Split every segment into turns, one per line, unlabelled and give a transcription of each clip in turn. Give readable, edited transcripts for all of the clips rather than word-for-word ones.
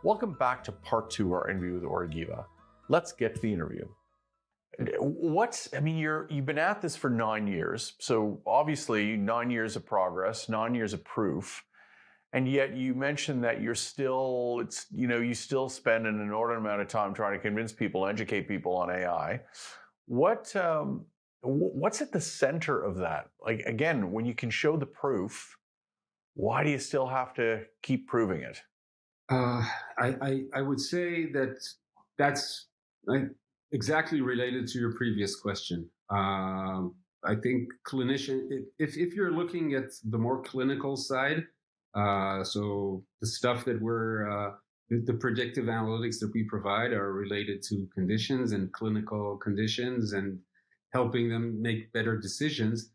Welcome back to part 2 of our interview with Ori Geva. Let's get to the interview. You've been at this for 9 years, so obviously 9 years of progress, 9 years of proof, and yet you mentioned that you still spend an inordinate amount of time trying to convince people, educate people on AI. What's at the center of that? Like, again, when you can show the proof, why do you still have to keep proving it?
I would say that's exactly related to your previous question. I think if you're looking at the more clinical side, so the stuff that the predictive analytics that we provide are related to conditions and clinical conditions and helping them make better decisions.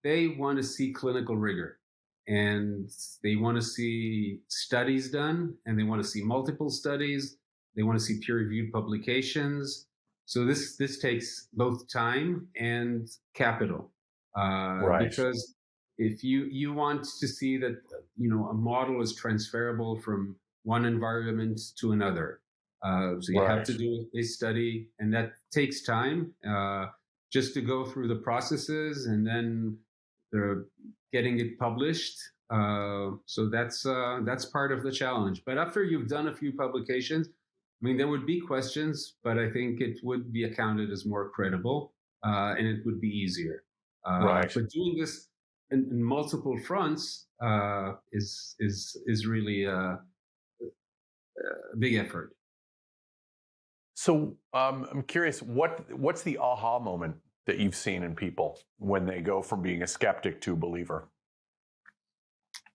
They want to see clinical rigor. And they want to see studies done, and they want to see multiple studies. They want to see peer-reviewed publications. So this takes both time and capital,
Right.
because if you want to see that a model is transferable from one environment to another, so you have to do a study, and that takes time just to go through the processes, and then they're getting it published. So that's part of the challenge. But after you've done a few publications, there would be questions, but I think it would be accounted as more credible, and it would be easier.
Right.
But doing this in multiple fronts is really a big effort.
So I'm curious, what's the aha moment that you've seen in people when they go from being a skeptic to a believer?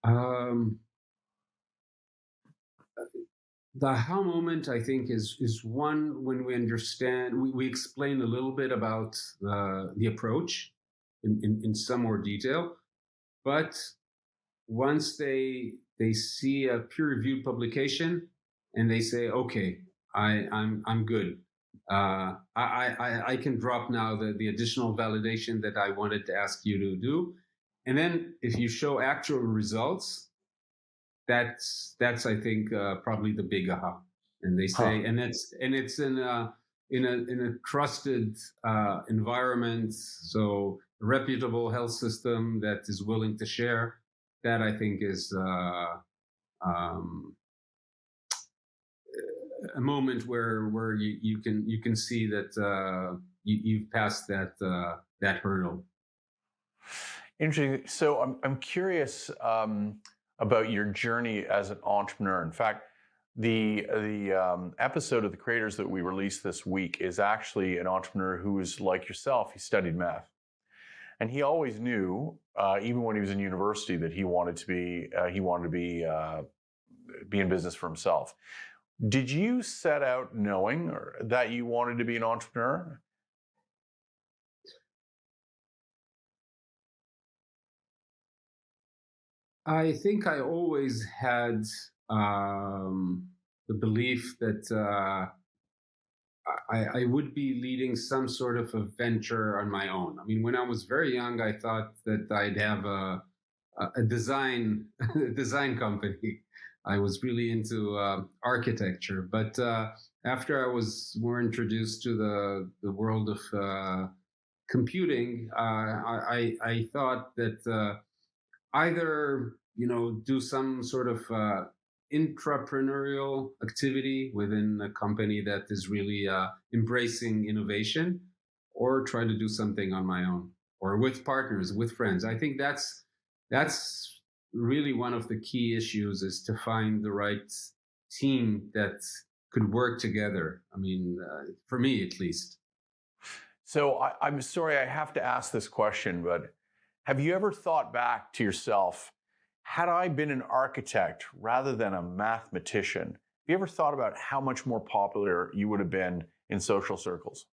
The aha moment, I think, is one when we understand, we explain a little bit about the approach in some more detail, but once they see a peer-reviewed publication and they say, okay, I'm good. I can drop now the additional validation that I wanted to ask you to do. And then if you show actual results, that's I think probably the big aha. And they say, and it's in a trusted environment, so a reputable health system that is willing to share. That I think is a moment where you can see that you've passed that hurdle.
Interesting. So I'm curious about your journey as an entrepreneur. In fact, the episode of The Creators that we released this week is actually an entrepreneur who is like yourself. He studied math, and he always knew, even when he was in university, that he wanted to be in business for himself. Did you set out knowing that you wanted to be an entrepreneur?
I think I always had the belief that I would be leading some sort of a venture on my own. When I was very young, I thought that I'd have a design company. I was really into architecture, but after I was more introduced to the world of computing, I thought that either do some sort of intrapreneurial activity within a company that is really embracing innovation, or try to do something on my own or with partners, with friends. I think that's really one of the key issues, is to find the right team that could work together. For me at least.
So I'm sorry, I have to ask this question, but have you ever thought back to yourself, had I been an architect rather than a mathematician, have you ever thought about how much more popular you would have been in social circles?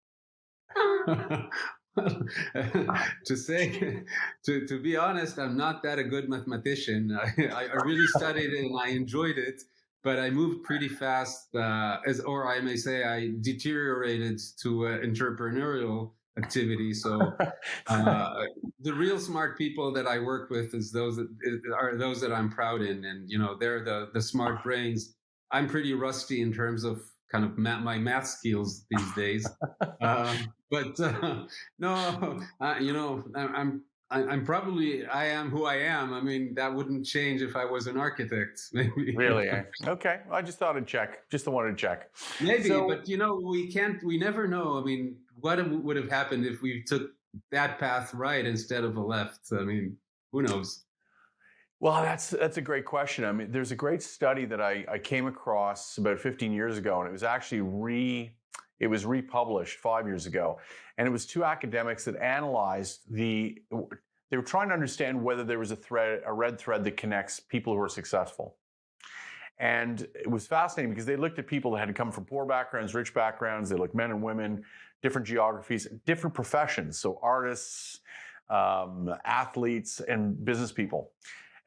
To be honest, I'm not that a good mathematician. I really studied it and I enjoyed it, but I moved pretty fast, or I may say I deteriorated to entrepreneurial activity. So the real smart people that I work with are those that I'm proud in, and they're the smart brains. I'm pretty rusty in terms of kind of my math skills these days. But no, I'm probably I am who I am. I mean, that wouldn't change if I was an architect, maybe.
Really? Okay. I just thought I'd check. Just wanted to check.
Maybe,
So,
but we never know. I mean, would have happened if we took that path right instead of a left? I mean, who knows?
well, that's a great question. I mean, there's a great study that I came across about 15 years ago, and it was actually it was republished 5 years ago, and it was two academics that analyzed they were trying to understand whether there was a red thread that connects people who are successful. And it was fascinating because they looked at people that had come from poor backgrounds, rich backgrounds. They looked men and women, different geographies, different professions. So artists, athletes, and business people.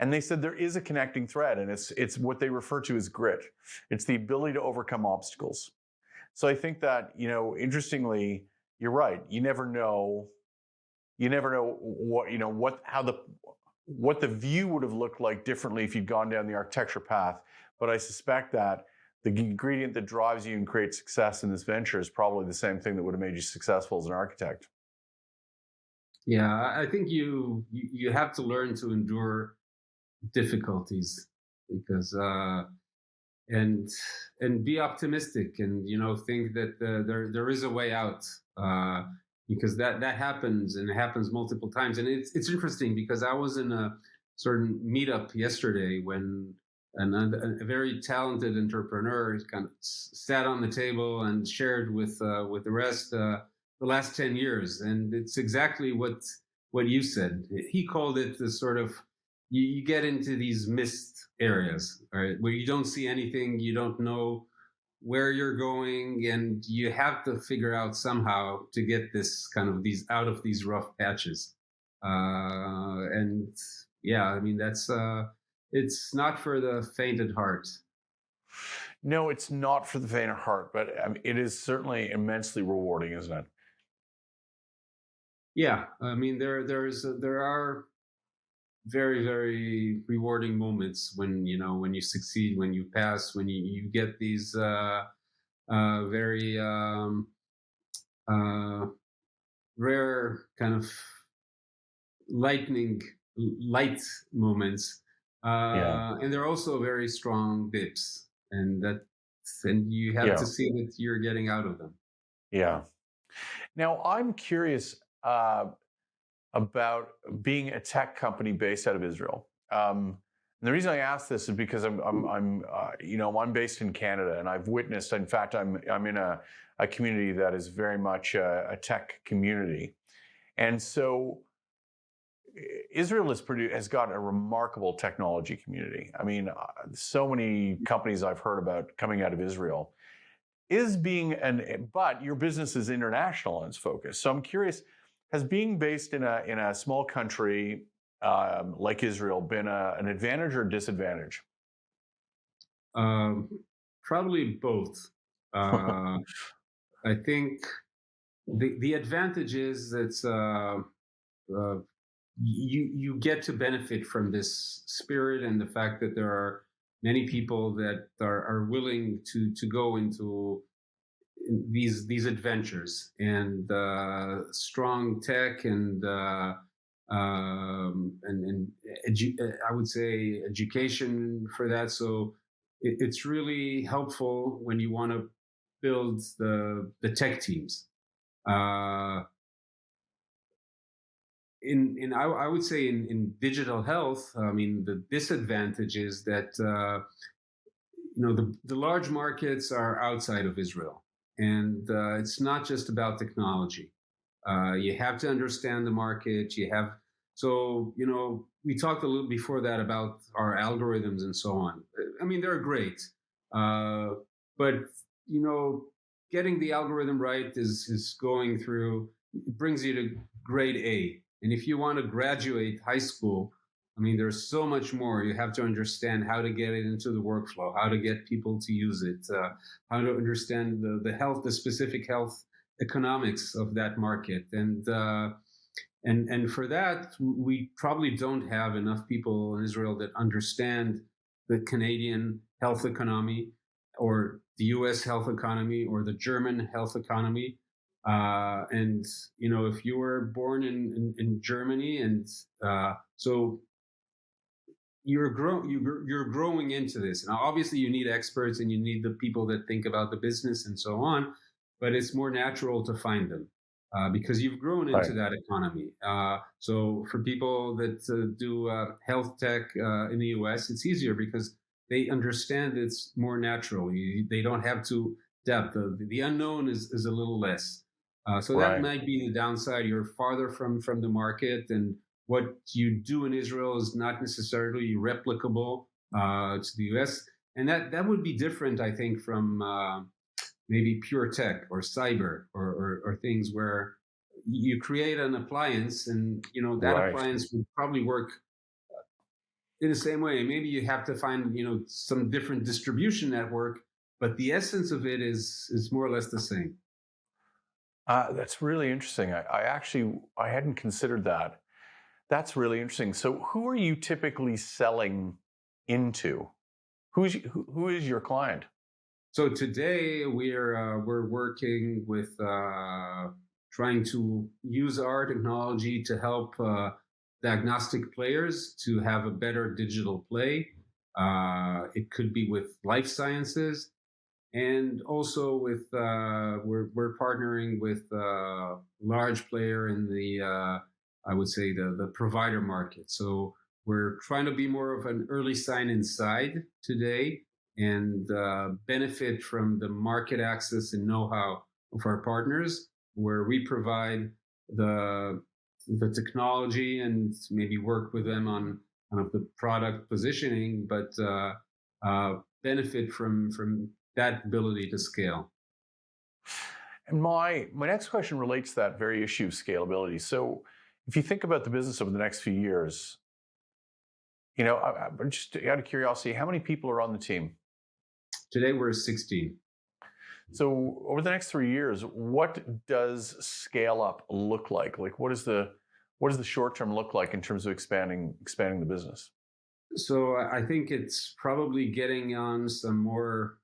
And they said there is a connecting thread, and it's what they refer to as grit. It's the ability to overcome obstacles. So I think that, interestingly, you're right. You never know what the view would have looked like differently if you'd gone down the architecture path. But I suspect that the ingredient that drives you and creates success in this venture is probably the same thing that would have made you successful as an architect.
Yeah, I think you have to learn to endure difficulties because and be optimistic and think that there is a way out, because that happens, and it happens multiple times. And it's interesting because I was in a certain meetup yesterday when a very talented entrepreneur kind of sat on the table and shared with the rest the last 10 years, and it's exactly what you said. He called it the sort of you get into these mist areas, right, where you don't see anything, you don't know where you're going, and you have to figure out somehow to get this kind of these out of these rough patches. And yeah, I mean it's not for the faint at heart.
No, it's not for the faint of heart, but it is certainly immensely rewarding, isn't it?
Yeah, I mean there are very very rewarding moments when when you succeed, when you pass, when you get these very uh, rare kind of lightning light moments,
Yeah.
and there are also very strong dips, and you have
Yeah.
to see that you're getting out of them.
Yeah. Now, I'm curious about being a tech company based out of Israel. And the reason I ask this is because I'm based in Canada, and I've witnessed. In fact, I'm in a community that is very much a tech community, and so Israel has got a remarkable technology community. I mean, so many companies I've heard about coming out of Israel but your business is international in its focus. So I'm curious, has being based in a small country like Israel been an advantage or disadvantage?
um, Probably both. uh, I think the advantage is that uh, you get to benefit from this spirit and the fact that there are many people that are willing to go into these adventures, and strong tech and I would say education for that. So it's really helpful when you want to build the tech teams. Uh, I would say in digital health, I mean the disadvantage is that the large markets are outside of Israel, and it's not just about technology. You have to understand the market. We talked a little before that about our algorithms and so on. I mean, they're great, uh, but you know, getting the algorithm right is going through. It brings you to grade A, and if you want to graduate high school, I mean, there's so much more. You have to understand how to get it into the workflow, how to get people to use it, how to understand the specific health economics of that market, and for that we probably don't have enough people in Israel that understand the Canadian health economy. or the U.S. health economy or the German health economy. And if you were born in Germany, and so you're growing into this. Now, obviously, you need experts and you need the people that think about the business and so on, but it's more natural to find them because you've grown into
Right.
that economy. So for people that do health tech in the US, it's easier because they understand it's more natural. They don't have to depth. The unknown is a little less. So that
Right.
might be the downside. You're farther from the market, and what you do in Israel is not necessarily replicable to the US. And that would be different, I think, from maybe pure tech or cyber or things where you create an appliance, and that
Right.
appliance would probably work in the same way. Maybe you have to find some different distribution network, but the essence of it is more or less the same.
That's really interesting. I hadn't considered that. That's really interesting. So, who are you typically selling into? Who is your client?
So today we're working with trying to use our technology to help diagnostic players to have a better digital play. It could be with life sciences, and also with we're partnering with a large player in the I would say the provider market. So we're trying to be more of an early sign inside today, and benefit from the market access and know-how of our partners, where we provide the the technology and maybe work with them on kind of the product positioning, but benefit from that ability to scale.
And my next question relates to that very issue of scalability. So, if you think about the business over the next few years, I'm just out of curiosity, how many people are on the team?
Today we're 16.
So, over the next 3 years, what does scale up look like? Like, what does the short term look like in terms of expanding the business?
So I think it's probably getting on some more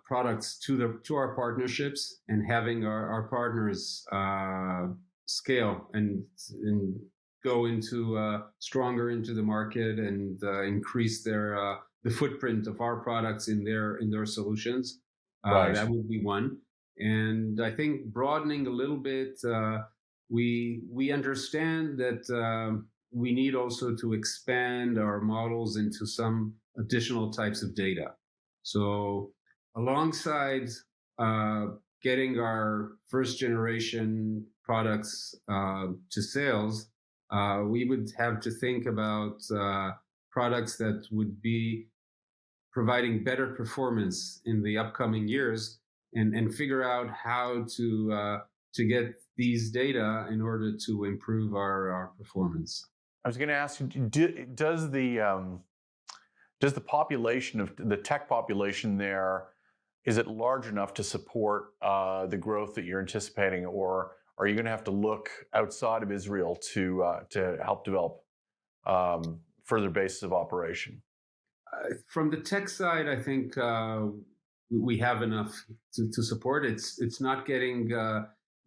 products to our partnerships, and having our partners scale and go into stronger into the market, and increase their the footprint of our products in their solutions.
Right.
That would be one. And I think broadening a little bit, we understand that we need also to expand our models into some additional types of data. So, alongside uh, getting our first generation products to sales, we would have to think about products that would be providing better performance in the upcoming years, and figure out how to get these data in order to improve our performance.
I was going to ask you, does the population of the tech population there, is it large enough to support the growth that you're anticipating, or are you going to have to look outside of Israel to help develop further bases of operation?
From the tech side, I think we have enough to support. It's not getting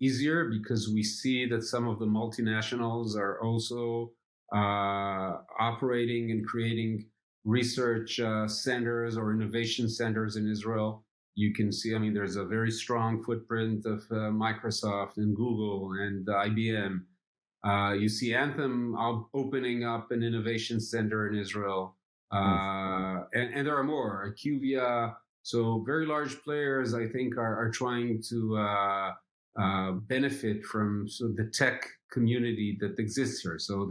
easier, because we see that some of the multinationals are also operating and creating research centers or innovation centers in Israel. You can see, I mean, there's a very strong footprint of Microsoft and Google and IBM. You see Anthem opening up an innovation center in Israel,
Hmm.
and there are more. IQVIA. So very large players, I think, are trying to benefit from the tech community that exists here. So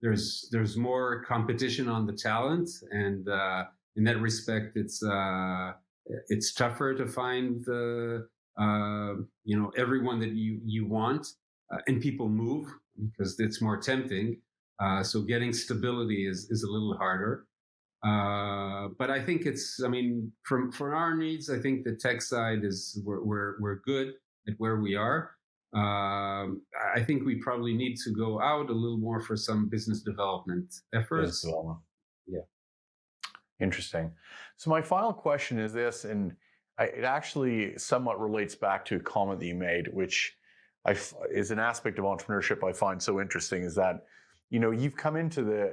there's more competition on the talent, and in that respect, it's tougher to find the everyone that you want, and people move because it's more tempting. So getting stability is a little harder. But I think I mean, for our needs, I think the tech side is we're good at where we are. I think we probably need to go out a little more for some business development
Business
efforts.
development.
Yeah.
Interesting. So my final question is this, and it actually somewhat relates back to a comment that you made, which is an aspect of entrepreneurship I find so interesting, is that, you've come into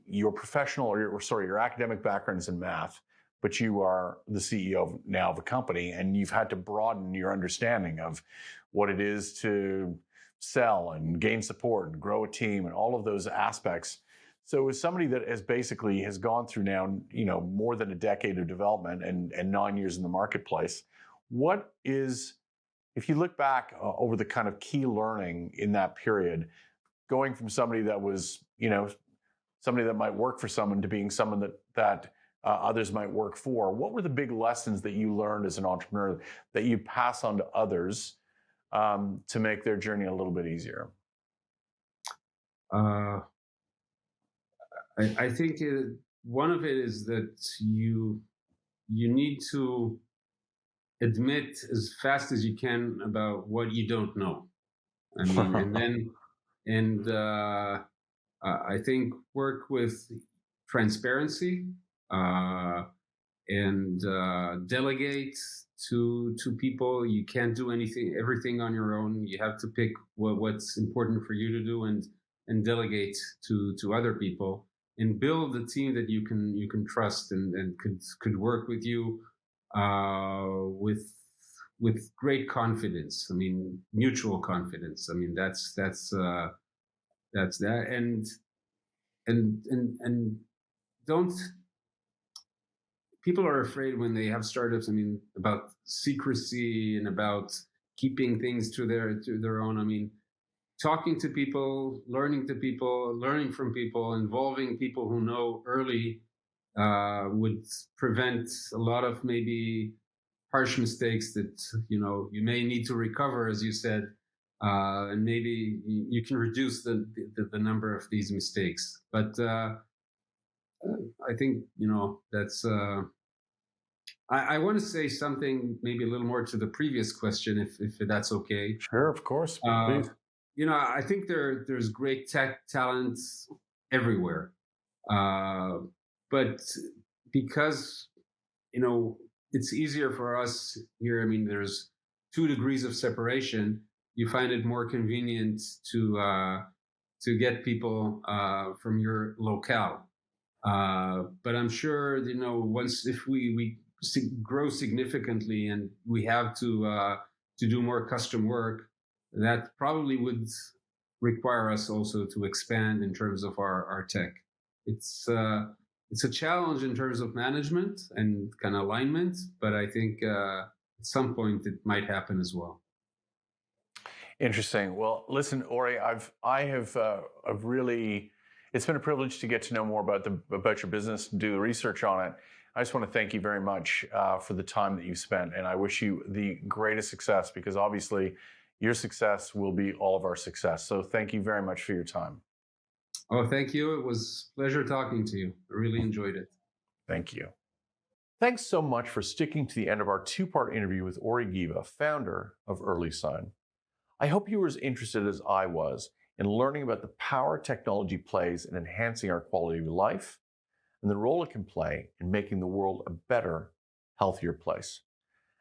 your professional your academic background is in math, but you are the CEO now of a company, and you've had to broaden your understanding of what it is to sell and gain support and grow a team and all of those aspects. So as somebody that has gone through now, more than a decade of development and 9 years in the marketplace, what is, if you look back over the kind of key learning in that period, going from somebody that was, somebody that might work for someone to being someone that others might work for, what were the big lessons that you learned as an entrepreneur that you pass on to others to make their journey a little bit easier?
I think one of it is that you need to admit as fast as you can about what you don't know. I mean, I think work with transparency and delegate to people. You can't do everything on your own. You have to pick what's important for you to do and delegate to other people, and build a team that you can trust and could work with you with great confidence. I mean, mutual confidence. I mean, that's that. And don't people are afraid when they have startups. I mean, about secrecy and about keeping things to their own. I mean, talking to people, learning from people, involving people who know early would prevent a lot of maybe harsh mistakes that you may need to recover, as you said, and maybe you can reduce the number of these mistakes. But I think that's. I want to say something maybe a little more to the previous question, if that's okay.
Sure, of course,
Uh,
please.
I think there's great tech talents everywhere, uh, but because it's easier for us here. I mean, there's 2 degrees of separation. You find it more convenient to get people from your locale. But I'm sure once if we grow significantly and we have to do more custom work, that probably would require us also to expand in terms of our tech. It's a challenge in terms of management and kind of alignment, but I think at some point it might happen as well.
Interesting. Well, listen, Ori, I've really, it's been a privilege to get to know more about your business and do the research on it. I just want to thank you very much for the time that you spent, and I wish you the greatest success, because obviously your success will be all of our success. So thank you very much for your time.
Oh, thank you. It was a pleasure talking to you. I really enjoyed it.
Thank you. Thanks so much for sticking to the end of our 2-part interview with Ori Geva, founder of EarlySign. I hope you were as interested as I was in learning about the power technology plays in enhancing our quality of life and the role it can play in making the world a better, healthier place.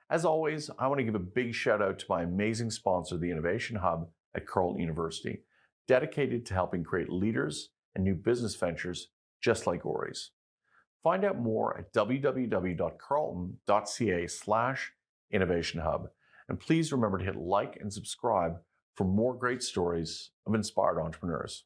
As always, I want to give a big shout out to my amazing sponsor, the Innovation Hub at Carleton University, dedicated to helping create leaders and new business ventures just like Ori's. Find out more at www.carleton.ca/innovationhub. And please remember to hit like and subscribe for more great stories of inspired entrepreneurs.